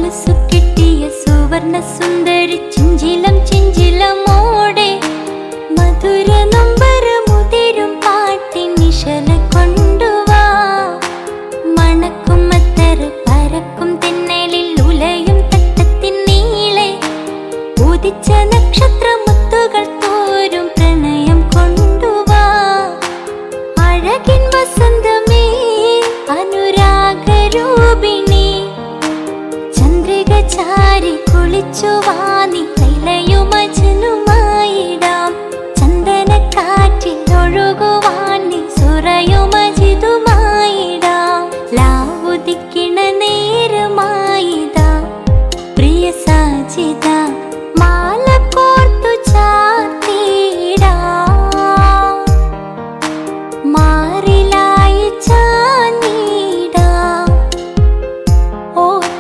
കൊലുസുകിട്ടിയ സുവർണ സുന്ദരി ചിഞ്ചിലം ചിഞ്ചിലമോടെ മധുര നൊമ്പരമുതിരും പാട്ടിനിശല കൊണ്ടുവാ. മണക്കും മത്തർ പരക്കും തിന്നലിൽ ഉലയും തട്ടത്തിൻ നീളെ ഉദിച്ച നക്ഷത്രമുത്തുകൾ തോരും പ്രണയം കൊണ്ടുവാ. അഴകിൻ വസന്തമേ അനുരാഗരൂപിണി ചന്ദ്രിക ചാരി കുളിച്ചുവാ നീ കൈലയുമ